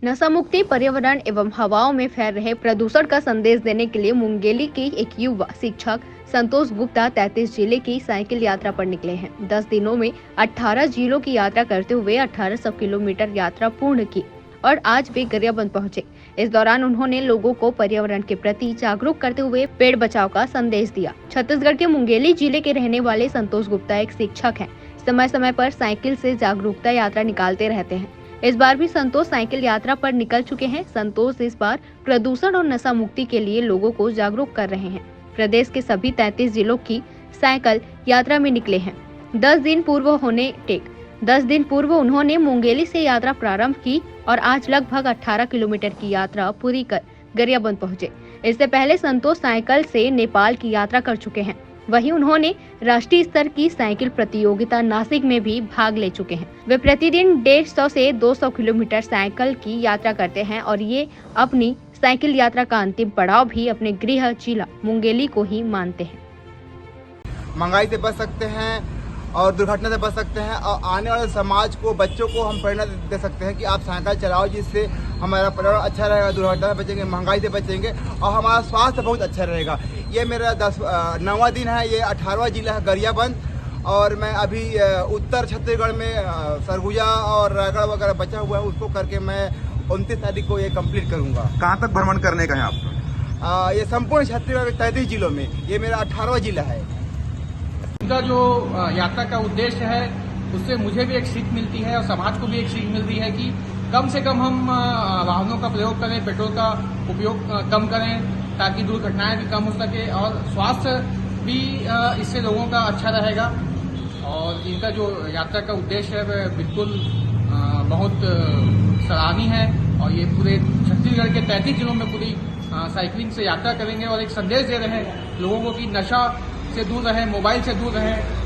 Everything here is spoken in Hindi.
नशा मुक्ति, पर्यावरण एवं हवाओं में फैल रहे प्रदूषण का संदेश देने के लिए मुंगेली के एक युवा शिक्षक संतोष गुप्ता 33 जिले की साइकिल यात्रा पर निकले हैं। 10 दिनों में 18 जिलों की यात्रा करते हुए 1800 किलोमीटर यात्रा पूर्ण की और आज वे गरियाबंद पहुंचे। इस दौरान उन्होंने लोगों को पर्यावरण के प्रति जागरूक करते हुए पेड़ बचाव का संदेश दिया। छत्तीसगढ़ के मुंगेली जिले के रहने वाले संतोष गुप्ता एक शिक्षक हैं। समय समय पर साइकिल से जागरूकता यात्रा निकालते रहते हैं। इस बार भी संतोष साइकिल यात्रा पर निकल चुके हैं। संतोष इस बार प्रदूषण और नशा मुक्ति के लिए लोगों को जागरूक कर रहे हैं। प्रदेश के सभी 33 जिलों की साइकिल यात्रा में निकले हैं। 10 दिन पूर्व उन्होंने मुंगेली से यात्रा प्रारंभ की और आज लगभग 18 किलोमीटर की यात्रा पूरी कर गरियाबंद पहुंचे। इससे पहले संतोष साइकिल से नेपाल की यात्रा कर चुके हैं। वहीं उन्होंने राष्ट्रीय स्तर की साइकिल प्रतियोगिता नासिक में भी भाग ले चुके हैं। वे प्रतिदिन 150 से 200 किलोमीटर साइकिल की यात्रा करते हैं और ये अपनी साइकिल यात्रा का अंतिम पड़ाव भी अपने गृह जिला मुंगेली को ही मानते हैं। महंगाई से बच सकते हैं और दुर्घटना से बच सकते हैं और आने वाले समाज को, बच्चों को हम प्रेरणा दे सकते हैं कि आप साइकिल चलाओ, जिससे हमारा पर्यावरण अच्छा रहेगा, दुर्घटना से बचेंगे, महंगाई से बचेंगे और हमारा स्वास्थ्य बहुत अच्छा रहेगा। ये मेरा 9वां दिन है, ये 18वां जिला है गरियाबंद और मैं अभी उत्तर छत्तीसगढ़ में सरगुजा और रायगढ़ वगैरह बचा हुआ है, उसको करके मैं 29 तारीख को ये कंप्लीट करूँगा। कहाँ तक भ्रमण करने का है आपका? ये संपूर्ण छत्तीसगढ़ के 33 जिलों में, ये मेरा 18वां जिला है। उनका जो यात्रा का उद्देश्य है उससे मुझे भी एक सीख मिलती है और समाज को भी एक सीख मिलती है कि कम से कम हम वाहनों का प्रयोग करें, पेट्रोल का उपयोग कम करें ताकि दुर्घटनाएं भी कम हो सके और स्वास्थ्य भी इससे लोगों का अच्छा रहेगा। और इनका जो यात्रा का उद्देश्य है वह बिल्कुल बहुत सराहनीय है और ये पूरे छत्तीसगढ़ के 33 जिलों में पूरी साइकिलिंग से यात्रा करेंगे और एक संदेश दे रहे हैं लोगों को कि नशा से दूर रहें, मोबाइल से दूर रहें